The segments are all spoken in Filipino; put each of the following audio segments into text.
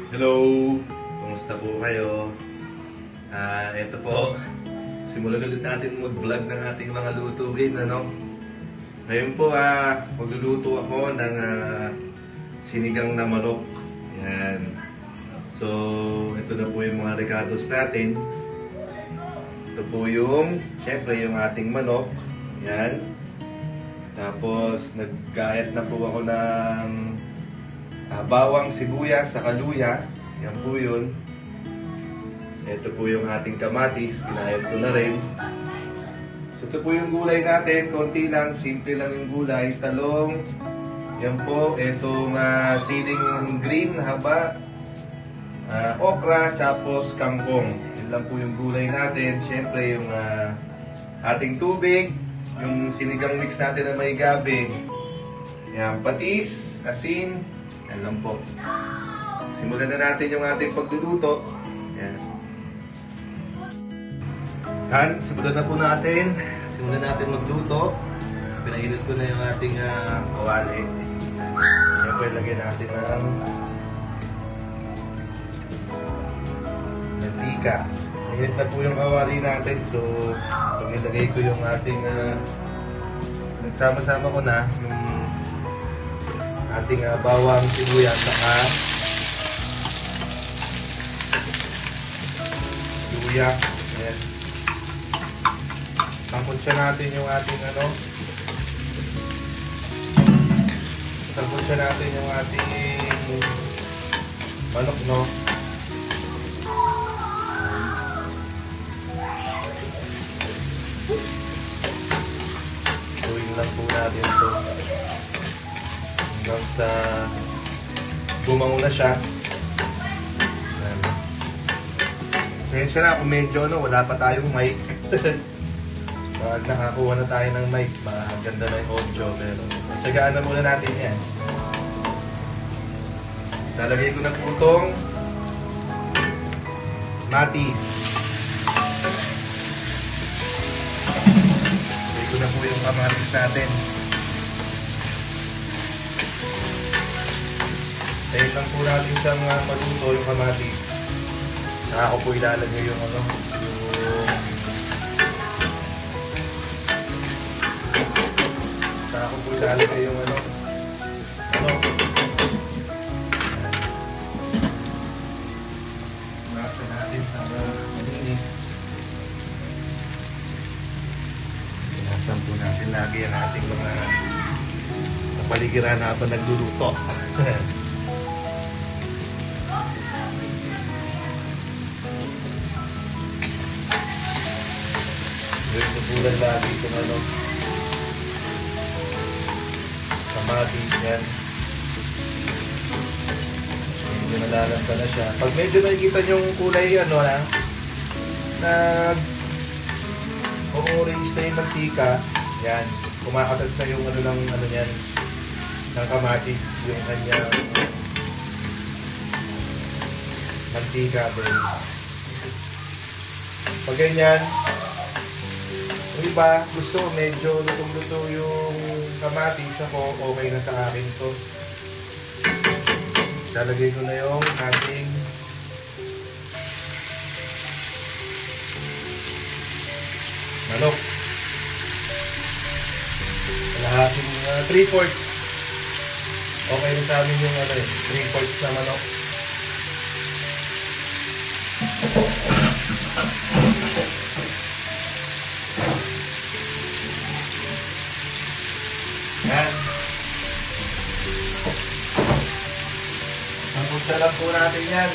Hello! Kumusta po kayo? Ito po, simulan ulit natin mag-vlog ng ating mga lutuin, ano? Ngayon po, magluluto ako ng sinigang na manok. Yan. So, ito na po yung mga recados natin. Ito po yung, syempre, yung ating manok. Yan. Tapos, nagkayat na po ako ng bawang, sibuyas, sa luya. Yan po yun. Ito po yung ating kamatis. Kinayat ko na rin. So ito po yung gulay natin. Konti lang. Simple lang yung gulay. Talong. Yan po. Itong siling green, haba. Okra. Tapos kangkong. Yan lang po yung gulay natin. Siyempre yung ating tubig. Yung sinigang mix natin na may gabi. Yan. Patis. Asin. Yan lang po. Simulan na natin yung ating pagluluto. Yan. Yan. Simulan na po natin. Simulan natin magluto. Pinainit ko na yung ating kawali. Siyempre, lagyan natin ng mantika. Mainit na po yung kawali natin. So, pag nilagay ko yung ating nagsama-sama ko na yung ating bawang, sibuyas, saka luya. Ayan. Tamponsya natin yung ating tamponsya natin yung ating manok, no? Tuwing lang po natin ito hanggang sa bumango na siya. Pasensya na kung medyo wala pa tayong mic. Pag nakakuha na tayo ng mic, maganda na yung audio. Pero tsagaan na muna natin yan. Lalagay ko na po itong matis. Lalagay ko na po yung kamatis natin. Tayo lang po natin siyang maluto yung kamatis. Saka ako po ilalagay yung saka ako po ilalagay yung Masa natin para malinis. Pinasan po natin lagi ang ating mga kapaligiran na habang nagluluto. Bulan lagi itong kamatis yan. Medyo nalalanta na siya. Pag medyo nakikita nyo yung kulay orange na yung mantika, yan, kumakatas na yung yan ng kamatis, yung kanyang mantika din. Pag ganyan, yung iba, gusto medyo lutong-luto yung kamatis. Ako, okay na sa akin to. Lalagay ko na yung ating manok. Kalahating 3/4. Okay na sa amin yung 3/4 na manok. Yan. Tamponsya lang po natin yan.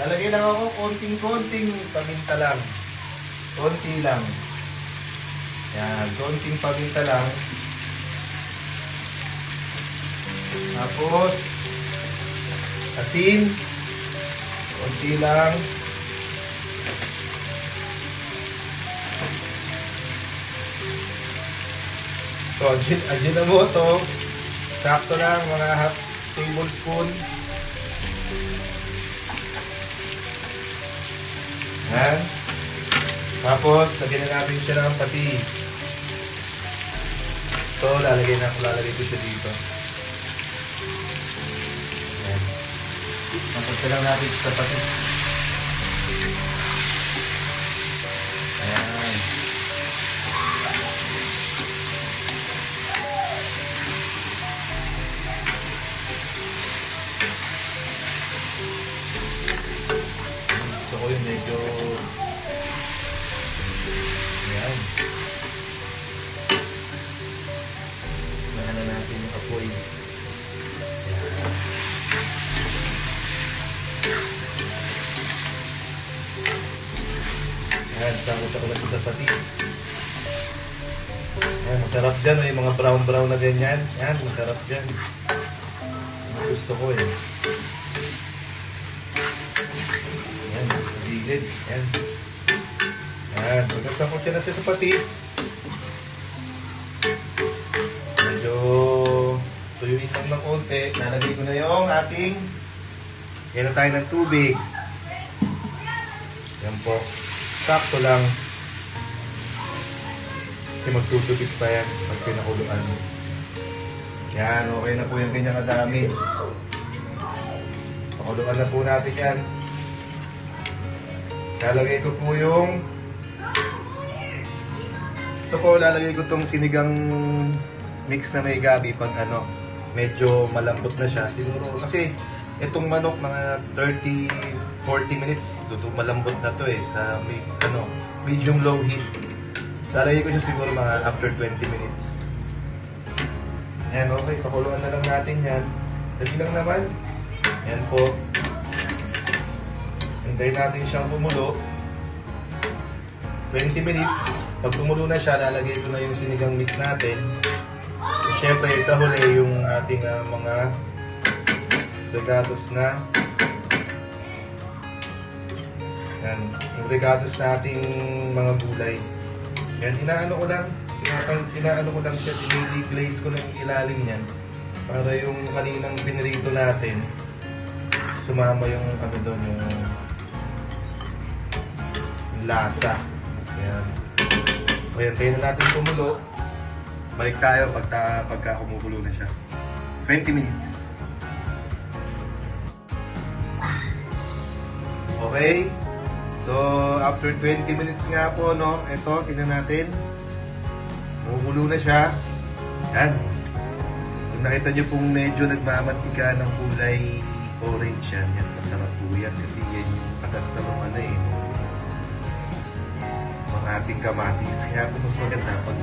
Lalagay lang ako konting-konting paminta lang. Konti lang. Yan, konting paminta lang. Tapos, asin. Konti lang. So, Ajinomoto. Sakto lang, mga half tablespoon. Yan. Tapos, lagyan na natin siya ng patis. So, lalagay ko siya dito. Yan. Tapos lang natin sa patis. Ayan. Gusto ko yung medyo... Ayan. Mahala natin yung apoy. Ayan. Ayan, takot ako na sa patis. Ayan, masarap dyan. May mga brown-brown na ganyan. Ayan, masarap dyan. Gusto ko eh. Ayan, sa gilid. Ayan. Ayan, magkasakot siya na siya sa patis. Medyo tuyuin lang ng konti. Nalagay ko na yung ating yan na tayo ng tubig. Yan po. Sakto lang. Kasi magtutubig pa yan pag pinakuluan. Yan, okay na po yung kanyang kadami. Pakuluan na po natin yan. Lalagay ko po yung ito po, lalagay ko itong sinigang mix na may gabi pag ano, medyo malambot na siya. Siguro, kasi itong manok mga 30-40 minutes, malambot na to eh, sa ano, medium low heat. Lalagay ko siya siguro mga after 20 minutes. Yan, okay, pakuluan na lang natin yan. Dali lang naman. Yan po. Hintayin natin siyang kumulo. 20 minutes. Pag kumulo na siya, lalagay ko na yung sinigang mix natin. So, syempre, sa huli yung ating mga regados na. Yan, yung regados na ating mga gulay. Yan, inaano ko lang siya, diniglaze ko lang yung ilalim niyan para yung kaninang pinirito natin sumama yung ano doon, yung lasa. Yan. O yan, tayo na natin kumulo. Balik tayo pagka kumukulo na siya. 20 minutes. Okay. So, after 20 minutes nga po, no, ito, tingnan natin. Kumukulo na siya. Yan. Kung nakita nyo pong medyo nagmamantika ng kulay orange yan, yan, masarap po yan kasi yan yung katas na ng ano eh, mga ating kamatis. Kaya po mas maganda pag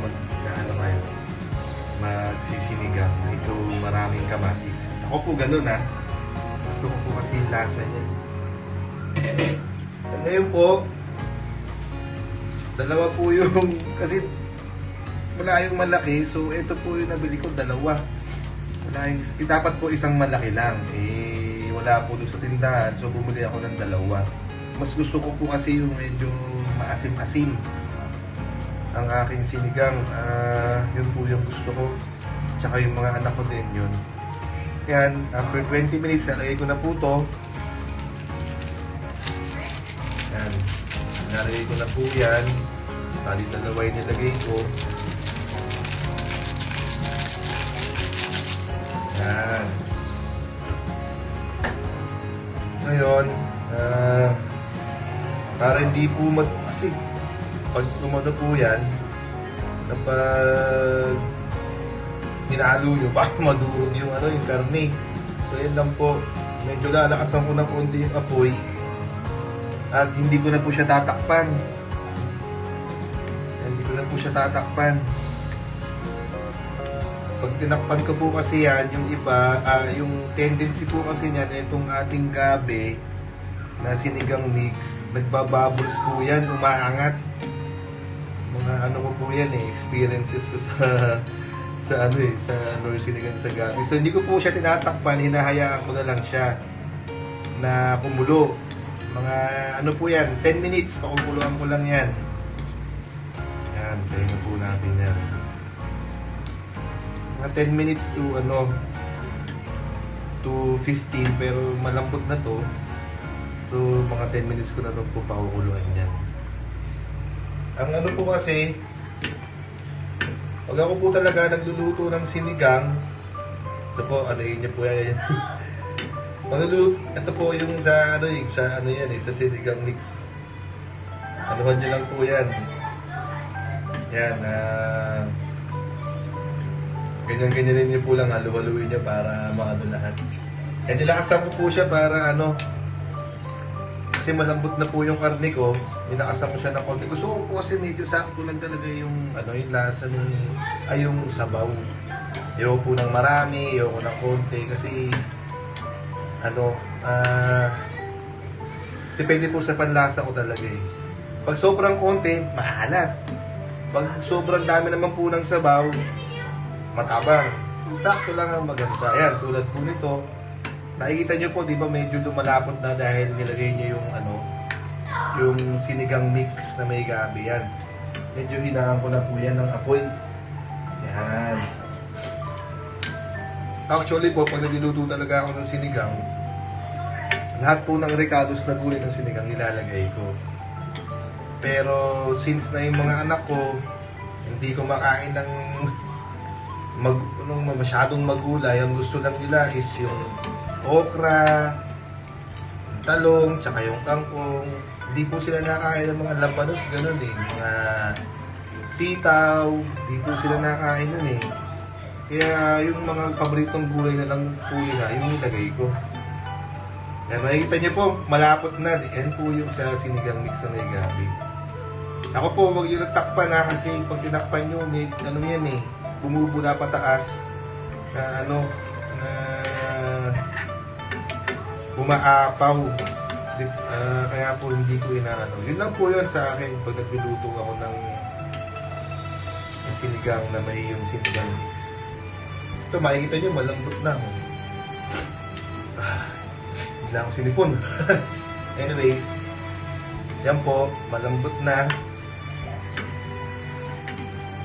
magsisinigang, medyo maraming kamatis. Ako po ganun ha. Gusto ko po kasi yung lasa niya. At ngayon po, dalawa po yung, kasi wala yung malaki, so ito po yung nabili ko, dalawa. Wala yung, dapat po isang malaki lang, eh wala po doon sa tindahan, so bumili ako ng dalawa. Mas gusto ko po kasi yung medyo maasim-asim ang aking sinigang. Yun po yung gusto ko, tsaka yung mga anak ko din yun. Yan, after 20 minutes, nalagay ko na po to. Yan, nalagay ko na po yan. Tali dalawa yung nilagay ko. Yan. Ngayon, para hindi po kasi pag lumano po yan, kapag hinalo nyo, baka madurog yung ano, yung karne. So yan lang po, medyo lalakasan ko ng konti yung apoy at hindi ko na po siya tatakpan. Hindi ko na po siya tatakpan. Pag tinakpan ko po kasi yan, yung iba, yung tendency po kasi niyan, itong ating gabi na sinigang mix, nagbabubbles po yan, umaangat. Mga ano ko po yan eh, experiences ko sa sa Nor Sinigang sa Gabi. So hindi ko po siya tinatakpan, hinahayaan ko na lang siya na kumulo. Mga ano po yan, 10 minutes, pakukuluan ko lang yan. Yan, tayo na po natin yan. Mga 10 minutes to to 15, pero malambot na to. So mga 10 minutes ko na rin po pakukuluan yan. Ang ano po kasi, pag ako po talaga nagluluto ng sinigang, ito po, ano yun niya po yan. Ito po yung sa sa sinigang mix. Anuhan niyo lang po yan. Yan, ganyan-ganyan niyo po lang, halu-haluin niyo para maano lahat. Kaya nilakasan ko po siya para kasi malambot na po yung karne ko, nilakasan ko siya ng konti. Gusto ko po kasi medyo sakto lang talaga yung yung lasa yung sabaw. Ayoko po ng marami, ayoko ng konti kasi depende po sa panlasa ko talaga eh. Pag sobrang konti, maalat. Pag sobrang dami naman po ng sabaw, matabang. Sakto lang ang maganda. Ayan, tulad po nito. Nakikita nyo po, di ba medyo lumalapot na dahil nilagay nyo yung sinigang mix na may gabi yan. Medyo hinahan ko na po yan ng apoy. Yan. Actually po, pag nagluluto talaga ako ng sinigang, lahat po ng ricados na gulay ng sinigang nilalagay ko. Pero since na yung mga anak ko, hindi ko makain ng masyadong magulay, ang gusto lang nila is yung okra, yung talong, tsaka yung kangkong. Hindi po sila nakain ng mga labanos, ganun eh. Mga sitaw, hindi po sila nakain nun eh. Kaya yung mga paboritong gulay na lang po nila, yung nilagay ko. Kaya makikita niyo po, malapot na. Yan po yung sa sinigang mix na may gabi. Ako po, huwag yung takpan na kasi pag tinakpan nyo, may yan eh, bumubula pataas na umaapaw. Kaya po hindi ko inaano. Yun lang po yun sa akin pag nagluluto ako ng sinigang na may yung sinigang mix. Ito, makikita nyo, malambot na ako. Hindi na ako sinipon. Anyways, yan po, malambot na.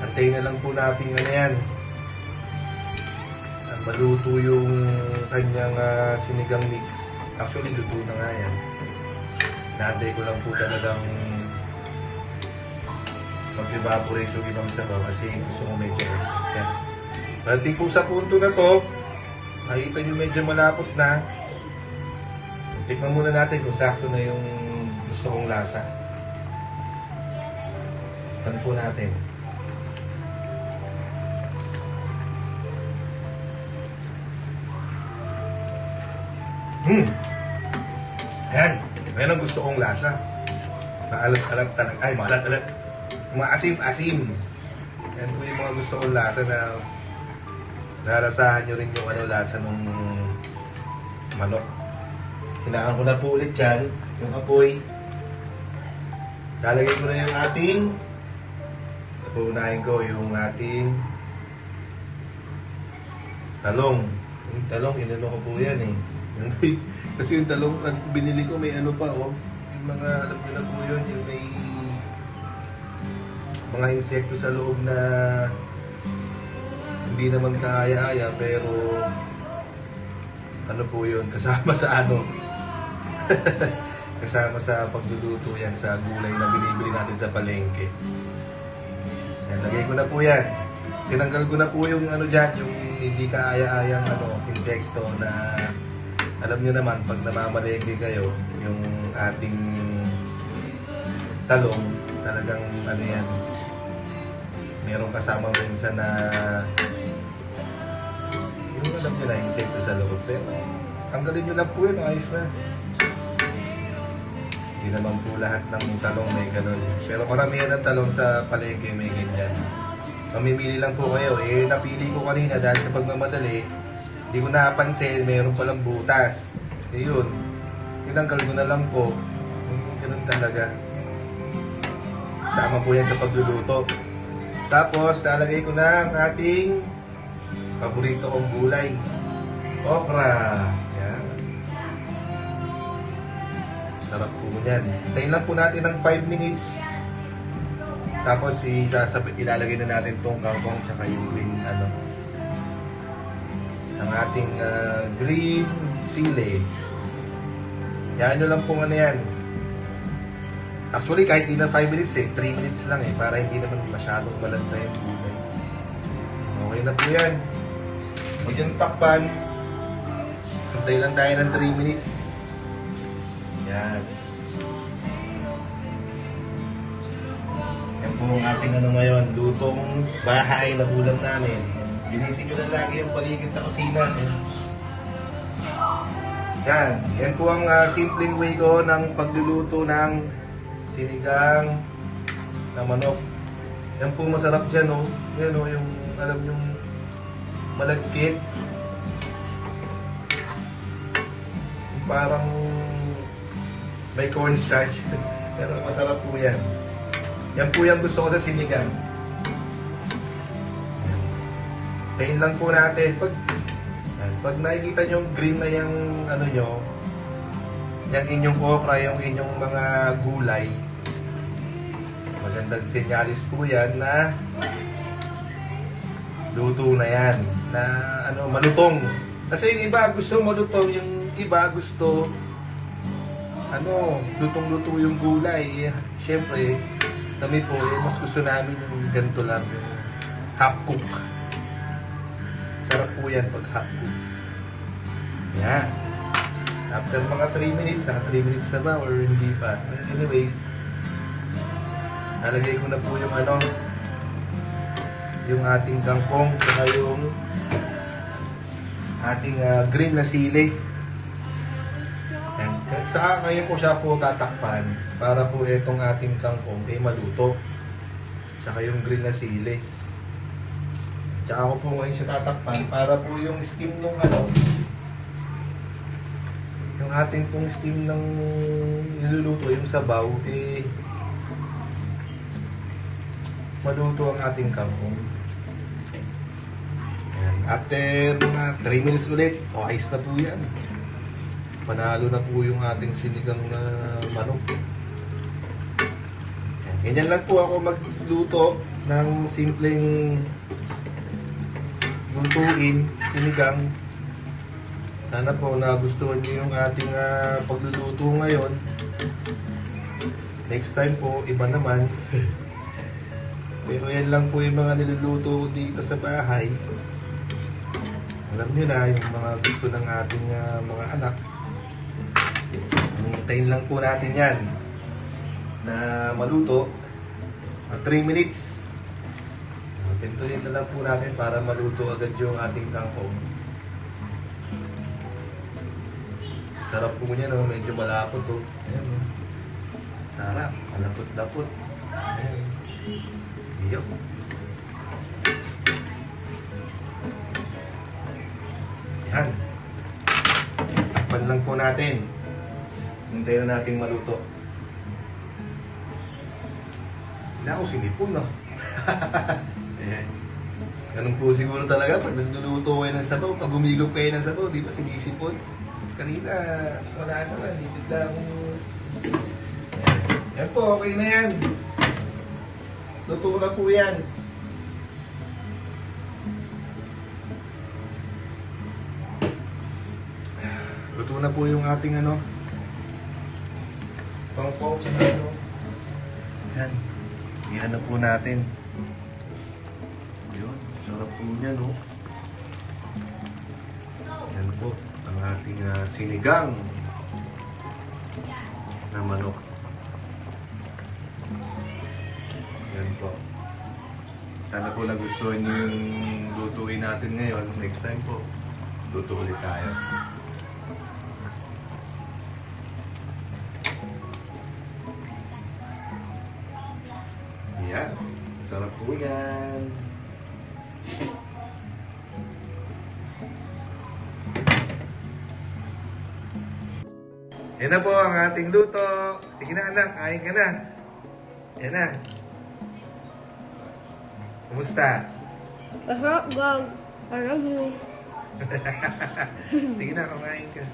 Antayin na lang po natin yan. Maluto yung kanyang sinigang mix. Actually, luto na nga yan. Naantay ko lang po talagang mag-evaporate yung ibang sabaw kasi gusto ko medyo yan. Pagdating po sa punto na to, makikita nyo medyo malapot na. Tikman muna natin kung sakto na yung gusto kong lasa. Tikman po natin. Ayan. Ayan ang gusto kong lasa. Maalat-alat talaga. Ay, maalat-alat. Maasim-asim. Ayan po yung mga gusto kong lasa na narasahan nyo rin yung lasa ng manok. Hinaan ko na po ulit yan, yung apoy. Lalagay ko na yung ating, unahin ko yung ating talong. Yung talong, inano ko po yan eh. Kasi yung talong binili ko may pa oh. Yung mga, alam nyo na po yun, yung may mga insekto sa loob na hindi naman kaaya-aya, pero po yun, kasama sa kasama sa pagluluto yan sa gulay na binibili natin sa palengke. Yan, lagay ko na po yan. Tinanggal ko na po yung dyan, yung hindi kaaya-ayang insekto na alam nyo naman pag namamalengke kayo, yung ating talong, talagang yan, merong kasama minsan na yung alam nyo na, insekto sa loob. Pero tanggalin nyo lang po yun, ayos na. Hindi naman po lahat ng talong may ganun. Pero karamihan ng talong sa palengke may ganyan. Mamimili lang po kayo. Napili ko kanina dahil sa pagmamadali, hindi ko napansin, mayroon palang butas. Yun. Tinanggal ko na lang po. Ganun talaga. Sama po yan sa pagluluto. Tapos, lalagay ko na ang ating paborito kong gulay. Okra. Yan. Sarap po yan. Tayin lang po natin ng 5 minutes. Tapos, ilalagay na natin itong kangkong tsaka yung green, ang ating green sili. Yan nyo lang po yan. Actually, kahit di na 5 minutes 3 minutes lang para hindi naman masyadong malanta yung gulay. Okay na po yan. Huwag yung takpan. Hintay lang tayo ng 3 minutes. Yan. Yan po ang ating ngayon, lutong bahay na ulam namin. Ginising nyo na lagi yung paligid sa kusina. Yan. Yan po ang simpleng way ko ng pagluluto ng sinigang na manok. Yan po masarap dyan, oh. Yan, oh, yung alam yung malagkit. Parang may cornstarch. Pero masarap po yan. Yan po yung gusto ko sa sinigang. Tayin lang po natin. Pag nakikita nyo yung green na yung yung inyong okra, yung inyong mga gulay, magandang senyalis po yan na luto na yan, na malutong. Kasi yung iba gusto malutong, yung iba gusto lutong-luto yung gulay. Siyempre, kami po, mas gusto namin yung ganito lang, yung half cook. Sarap po yan pag half cook. Yan. After mga 3 minutes, naka 3 minutes na ba or hindi pa? Anyways, nalagay ko na po yung yung ating kangkong saka yung ating green na sili. And saka ngayon ko siya po tatakpan para po itong ating kangkong maluto. Saka yung green na sili. Tsaka ako po ngayon siya tatakpan para po yung steam ng yung ating pong steam ng niluluto, yung sabaw, maluto ang ating kangkong. Ayan. After 3 minutes ulit, ayos na po yan. Panalo na po yung ating sinigang na manok. Ayan. Ganyan lang po ako magluto ng simpleng lutuin, sinigang. Sana po nagustuhan niyo yung ating pagluluto ngayon. Next time po, iba naman. Pero yan lang po yung mga niluluto dito sa bahay. Alam niyo na yung mga gusto ng ating mga anak. Hintayin lang po natin yan na maluto. 3 minutes. Pintunin na lang po natin para maluto agad yung ating kangkong. Sarap po niya, no? Medyo malapot, oh. Ayan, oh. Sarap. Malapot-lapot. Ayan. Iyo. Ayan. Takpan lang po natin. Hintayin na natin maluto. Wala ako sinipon, no? Ayan. Ganun po siguro talaga pag nagluluto kayo ng sabaw, pag umigop kayo ng sabaw, di ba sinisipon? Kanina, wala naman, hindi lang. Yan po, okay na yan. Luto na po yan. Luto na po yung ating pangpong tsaka yan. Iyan na po natin. Yun, sarap po niya, no? Yan po ang ating sinigang na manok. Yan po. Sana po nagustuhan niyo yung lutuin natin ngayon. Next time po, luto ulit tayo. Yan. Sarap po yan. Yan na po ang ating luto. Sige na anak, kain ka na. Yan na. Kumusta? Masarap, Gog. I love you. Sige na, kumain ka.